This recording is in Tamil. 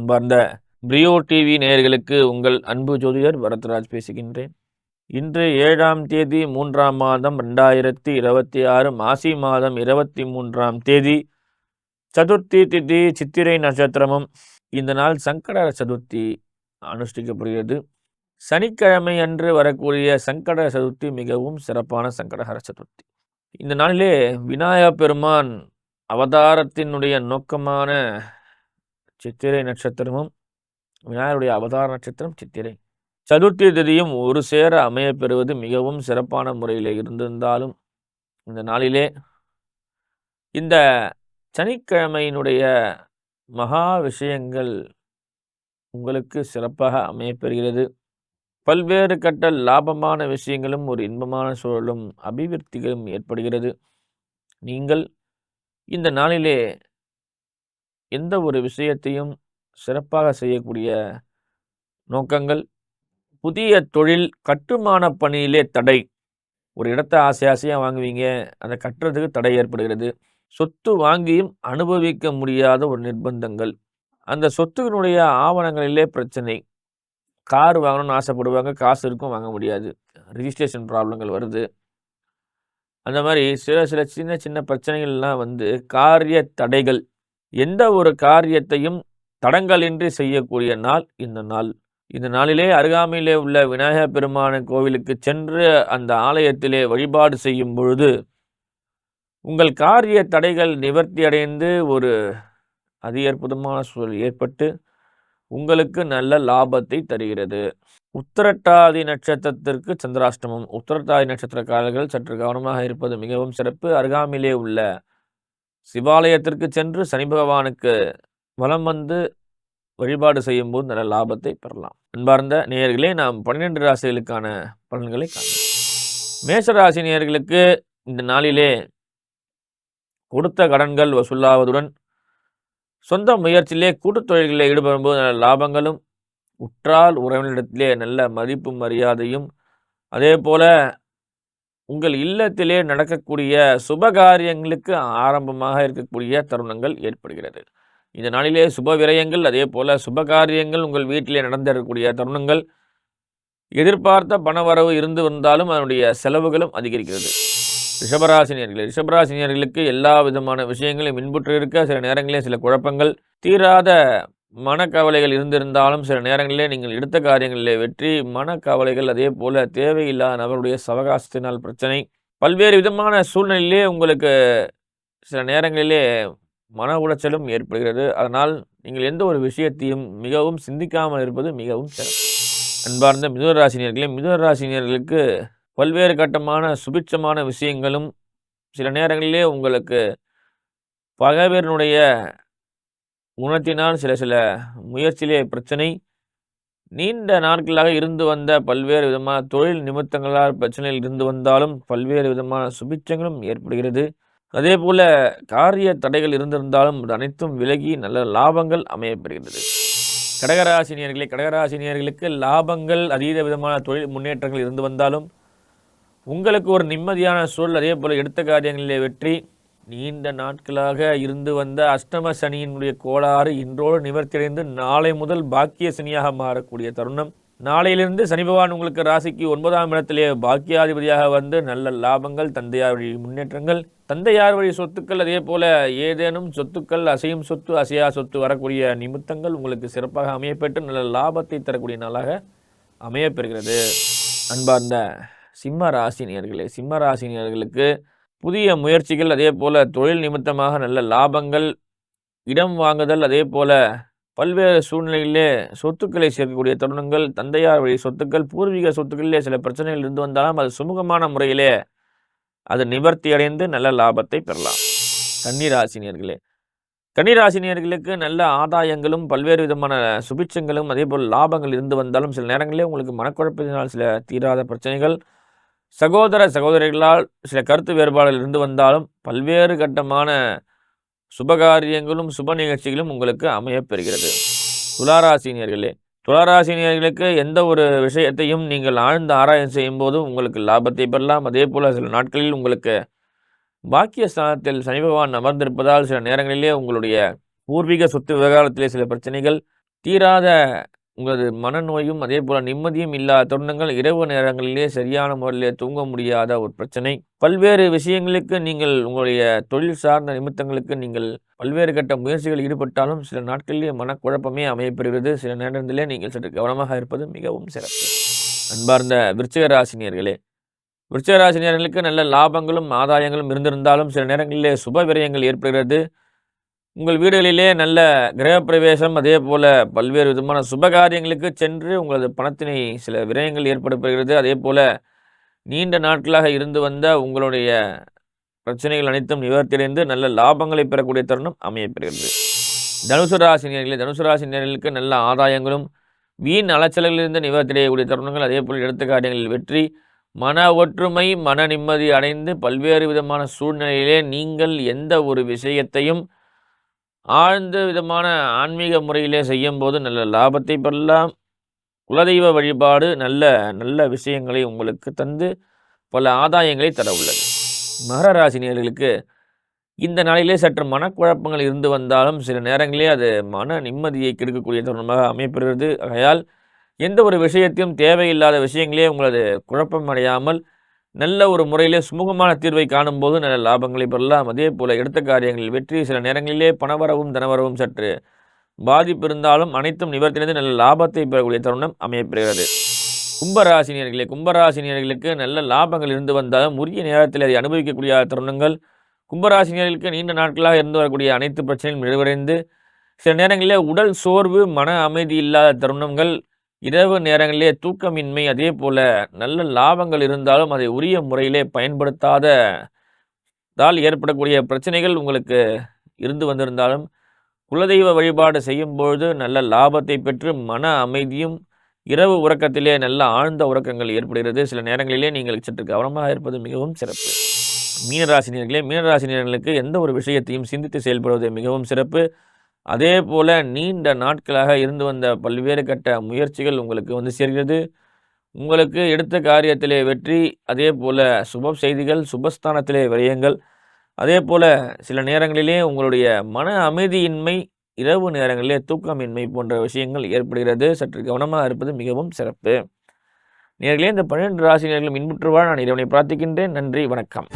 அன்பார்ந்த பிரியோ டிவி நேயர்களுக்கு உங்கள் அன்பு ஜோதிடர் வரதராஜ் பேசுகின்றேன். இன்று 7ஆம் தேதி 3ஆம் மாதம் 2026 மாசி மாதம் 23ஆம் தேதி சதுர்த்தி திதி சித்திரை நட்சத்திரமும் இந்த நாள் சங்கடஹர சதுர்த்தி அனுஷ்டிக்கப்படுகிறது. சனிக்கிழமை அன்று வரக்கூடிய சங்கடஹர சதுர்த்தி மிகவும் சிறப்பான சங்கடஹர சதுர்த்தி. இந்த நாளிலே விநாயகப் பெருமான் அவதாரத்தினுடைய நோக்கமான சித்திரை நட்சத்திரமும் விநாயகருடைய அவதார நட்சத்திரம் சித்திரை சதுர்த்தி திதியும் ஒரு சேர அமைய பெறுவது மிகவும் சிறப்பான முறையில் இருந்திருந்தாலும் இந்த நாளிலே இந்த சனிக்கிழமையினுடைய மகா விஷயங்கள் உங்களுக்கு சிறப்பாக அமையப்பெறுகிறது. பல்வேறு கட்ட லாபமான விஷயங்களும் ஒரு இன்பமான சூழலும் அபிவிருத்திகளும் ஏற்படுகிறது. நீங்கள் இந்த நாளிலே எந்த ஒரு விஷயத்தையும் சிறப்பாக செய்யக்கூடிய நோக்கங்கள், புதிய தொழில் கட்டுமான பணியிலே தடை, ஒரு இடத்த ஆசையாக வாங்குவீங்க, அதை கட்டுறதுக்கு தடை ஏற்படுகிறது. சொத்து வாங்கியும் அனுபவிக்க முடியாத ஒரு நிர்பந்தங்கள், அந்த சொத்துக்களுடைய ஆவணங்களிலே பிரச்சனை. கார் வாங்கணும்னு ஆசைப்படுவாங்க, காசு இருக்கும் வாங்க முடியாது, ரிஜிஸ்ட்ரேஷன் ப்ராப்ளங்கள் வருது. அந்த மாதிரி சில சின்ன சின்ன பிரச்சனைகள்லாம் காரிய தடைகள், எந்த ஒரு காரியத்தையும் தடங்கலின்றி செய்யக்கூடிய நாள் இந்த நாள். இந்த நாளிலே அருகாமையிலே உள்ள விநாயகர் பெருமான கோவிலுக்கு சென்று அந்த ஆலயத்திலே வழிபாடு செய்யும் பொழுது உங்கள் காரிய தடைகள் நிவர்த்தி அடைந்து ஒரு அதி அற்புதமான சூழல் ஏற்பட்டு உங்களுக்கு நல்ல லாபத்தை தருகிறது. உத்திரட்டாதி நட்சத்திரத்திற்கு சந்திராஷ்டமம். உத்திரட்டாதி நட்சத்திரக்காரர்கள் சற்று கவனமாக இருப்பது மிகவும் சிறப்பு. அருகாமையிலே உள்ள சிவாலயத்திற்கு சென்று சனி பகவானுக்கு வலம் வழிபாடு செய்யும்போது நல்ல லாபத்தை பெறலாம். அன்பார்ந்த நேயர்களே, நாம் 12 ராசிகளுக்கான பலன்களை காணலாம். மேஷராசி நேயர்களுக்கு இந்த நாளிலே கொடுத்த கடன்கள் வசூலாவதுடன் சொந்த முயற்சியிலே கூட்டுத் தொழில்களில் ஈடுபடும்போது நல்ல லாபங்களும், உற்றால் உறவினரிடத்திலே நல்ல மதிப்பு மரியாதையும், அதே போல உங்கள் இல்லத்திலே நடக்கக்கூடிய சுபகாரியங்களுக்கு ஆரம்பமாக இருக்கக்கூடிய தருணங்கள் ஏற்படுகிறது. இந்த நாளிலே சுப விரயங்கள், அதே போல சுபகாரியங்கள் உங்கள் வீட்டிலே நடந்திருக்கக்கூடிய தருணங்கள். எதிர்பார்த்த பணவரவு இருந்து வந்தாலும் அதனுடைய செலவுகளும் அதிகரிக்கிறது. ரிஷபராசினியர்களுக்கு எல்லா விதமான விஷயங்களையும் மின்புற்று இருக்க சில நேரங்களிலே சில குழப்பங்கள், தீராத மனக்கவலைகள் இருந்திருந்தாலும் சில நேரங்களிலே நீங்கள் எடுத்த காரியங்களிலே வெற்றி, மனக்கவலைகள், அதே போல தேவையில்லாத நபருடைய சவகாசத்தினால் பிரச்சனை, பல்வேறு விதமான சூழ்நிலையிலே உங்களுக்கு சில நேரங்களிலே மன உளைச்சலும் ஏற்படுகிறது. அதனால் நீங்கள் எந்த ஒரு விஷயத்தையும் மிகவும் சிந்திக்காமல் இருப்பது மிகவும் சிறப்பு. அன்பார்ந்த மிதுனராசினியர்களுக்கு பல்வேறு கட்டமான சுபிட்சமான விஷயங்களும், சில நேரங்களிலே உங்களுக்கு பகைவனுடைய குணத்தினால் சில முயற்சியிலே பிரச்சனை, நீண்ட நாட்களாக இருந்து வந்த பல்வேறு விதமான தொழில் நிமித்தங்களால் பிரச்சனையில் இருந்து வந்தாலும் பல்வேறு விதமான சுபிட்சங்களும் ஏற்படுகிறது. அதே போல காரிய தடைகள் இருந்திருந்தாலும் அது அனைத்தும் விலகி நல்ல லாபங்கள் அமையப்படுகிறது. கடகராசினியர்களுக்கு லாபங்கள், அதீத விதமான தொழில் முன்னேற்றங்கள் இருந்து வந்தாலும் உங்களுக்கு ஒரு நிம்மதியான சூழல், அதே போல எடுத்த காரியங்களிலே வெற்றி, நீண்ட நாட்களாக இருந்து வந்த அஷ்டம சனியினுடைய கோளாறு இன்றோடு நிவர்த்தியடைந்து நாளை முதல் பாக்கிய சனியாக மாறக்கூடிய தருணம். நாளையிலிருந்து சனி பகவான் உங்களுக்கு ராசிக்கு 9ஆம் இடத்திலே பாக்கியாதிபதியாக நல்ல லாபங்கள், தந்தையார் வழி முன்னேற்றங்கள், தந்தையார் வழி சொத்துக்கள், அதே போல ஏதேனும் சொத்துக்கள், அசையும் சொத்து, அசையா சொத்து வரக்கூடிய நிமித்தங்கள் உங்களுக்கு சிறப்பாக அமையப்பெற்று நல்ல லாபத்தை தரக்கூடிய நாளாக அமையப்பெறுகிறது. அன்பார்ந்த சிம்ம ராசினியர்களுக்கு புதிய முயற்சிகள், அதே போல தொழில் நிமித்தமாக நல்ல லாபங்கள், இடம் வாங்குதல், அதே போல பல்வேறு சூழ்நிலையிலே சொத்துக்களை சேர்க்கக்கூடிய தருணங்கள், தந்தையார் வழி சொத்துக்கள், பூர்வீக சொத்துக்களிலே சில பிரச்சனைகள் இருந்து வந்தாலும் அது சுமூகமான முறையிலே அது நிவர்த்தி அடைந்து நல்ல லாபத்தை பெறலாம். கன்னிராசினியர்களுக்கு நல்ல ஆதாயங்களும் பல்வேறு விதமான சுபிட்சங்களும், அதே போல் லாபங்கள் இருந்து வந்தாலும் சில நேரங்களிலே உங்களுக்கு மனக்குழப்பத்தினால் சில தீராத பிரச்சனைகள், சகோதரிகளால் சில கருத்து வேறுபாடுகள் இருந்து வந்தாலும் பல்வேறு கட்டமான சுபகாரியங்களும் சுப நிகழ்ச்சிகளும் உங்களுக்கு அமையப்பெறுகிறது. துளாராசினியர்களுக்கு எந்த ஒரு விஷயத்தையும் நீங்கள் ஆழ்ந்த ஆராய்ச்சி செய்யும் போது உங்களுக்கு லாபத்தை பெறலாம். அதே போல சில நாட்களில் உங்களுக்கு பாக்கியஸ்தானத்தில் சனி பகவான் அமர்ந்திருப்பதால் சில நேரங்களிலே உங்களுடைய பூர்வீக சொத்து விவகாரத்திலே சில பிரச்சனைகள், தீராத உங்களது மனநோயும் அதே போல் நிம்மதியும் இல்லாத தருணங்கள், இரவு நேரங்களிலே சரியான முறையிலே தூங்க முடியாத ஒரு பிரச்சனை, பல்வேறு விஷயங்களுக்கு நீங்கள் உங்களுடைய தொழில் சார்ந்த நிமித்தங்களுக்கு நீங்கள் பல்வேறு கட்ட முயற்சிகள் ஈடுபட்டாலும் சில நாட்களிலே மனக்குழப்பமே அமையப்பெறுகிறது. சில நேரங்களிலே நீங்கள் சற்று கவனமாக இருப்பது மிகவும் சிறப்பு. அன்பார்ந்த விருச்சிக ராசினியர்களே, விருச்சிக ராசினியர்களுக்கு நல்ல லாபங்களும் ஆதாயங்களும் இருந்திருந்தாலும் சில நேரங்களிலே சுப விரயங்கள் ஏற்படுகிறது. உங்கள் வீடுகளிலே நல்ல கிரகப்பிரவேசம் அதே போல் பல்வேறு விதமான சுபகாரியங்களுக்கு சென்று உங்களது பணத்தினை சில விரயங்கள் ஏற்படுகிறது. அதே போல் நீண்ட நாட்களாக இருந்து வந்த உங்களுடைய பிரச்சனைகள் அனைத்தும் நிவர்த்தியடைந்து நல்ல லாபங்களை பெறக்கூடிய தருணம் அமையப்பெறுகிறது. தனுசு ராசினியர்களே, தனுசு ராசினியர்களுக்கு நல்ல ஆதாயங்களும் வீண் அலைச்சல்களிலிருந்து நிவர்த்தியடையக்கூடிய தருணங்கள், அதே போல் எடுத்த காரியங்களில் வெற்றி, மன ஒற்றுமை, மன நிம்மதி அடைந்து பல்வேறு விதமான சூழ்நிலையிலே நீங்கள் எந்த ஒரு விஷயத்தையும் ஆழ்ந்த விதமான ஆன்மீக முறையிலே செய்யும்போது நல்ல லாபத்தை பெறலாம். குலதெய்வ வழிபாடு நல்ல நல்ல விஷயங்களை உங்களுக்கு தந்து பல ஆதாயங்களை தர உள்ளது. மகர ராசினியர்களுக்கு இந்த நாளிலே சற்று மனக்குழப்பங்கள் இருந்து வந்தாலும் சில நேரங்களிலே அது மன நிம்மதியை கெடுக்கக்கூடிய தருணமாக அமைப்பெறுகிறது. ஆகையால் எந்த ஒரு விஷயத்தையும் தேவையில்லாத விஷயங்களே உங்களது குழப்பம் அடையாமல் நல்ல ஒரு முறையிலே சுமூகமான தீர்வை காணும்போது நல்ல லாபங்களை பெறலாம். அதே போல் எடுத்த காரியங்களில் வெற்றி, சில நேரங்களிலே பணவரவும் தனவரவும் சற்று பாதிப்பு இருந்தாலும் அனைத்தும் நிவர்த்தியடைந்து நல்ல லாபத்தை பெறக்கூடிய தருணம் அமையப்பெறுகிறது. கும்பராசினியர்களே, கும்பராசினியர்களுக்கு நல்ல லாபங்கள் இருந்து வந்தாலும் உரிய நேரத்தில் அதை அனுபவிக்கக்கூடிய தருணங்கள், கும்பராசினியர்களுக்கு நீண்ட நாட்களாக இருந்து வரக்கூடிய அனைத்து பிரச்சனையும் நிறைவடைந்து சில நேரங்களிலே உடல் சோர்வு, மன அமைதி இல்லாத தருணங்கள், இரவு நேரங்களிலே தூக்கமின்மை, அதே போல் நல்ல லாபங்கள் இருந்தாலும் அதை உரிய முறையிலே பயன்படுத்தாததால் ஏற்படக்கூடிய பிரச்சனைகள் உங்களுக்கு இருந்து வந்திருந்தாலும் குலதெய்வ வழிபாடு செய்யும்பொழுது நல்ல லாபத்தை பெற்று மன அமைதியும், இரவு உறக்கத்திலே நல்ல ஆழ்ந்த உறக்கங்கள் ஏற்படுகிறது. சில நேரங்களிலே நீங்கள் சற்று கவனமாக இருப்பது மிகவும் சிறப்பு. மீனராசினியர்களே, மீனராசினியர்களுக்கு எந்த ஒரு விஷயத்தையும் சிந்தித்து செயல்படுவது மிகவும் சிறப்பு. அதே போல் நீண்ட நாட்களாக இருந்து வந்த பல்வேறு கட்ட முயற்சிகள் உங்களுக்கு சேர்கிறது. உங்களுக்கு எடுத்த காரியத்திலே வெற்றி, அதே போல் சுப செய்திகள், சுபஸ்தானத்திலே விரயங்கள், அதே போல் சில நேரங்களிலே உங்களுடைய மன அமைதியின்மை, இரவு நேரங்களிலே தூக்கமின்மை போன்ற விஷயங்கள் ஏற்படுகிறது. சற்று கவனமாக இருப்பது மிகவும் சிறப்பு. நேர்களே, இந்த 12 ராசினியர்களும் இன்புற்று வாழ நான் இறைவனை பிரார்த்திக்கின்றேன். நன்றி, வணக்கம்.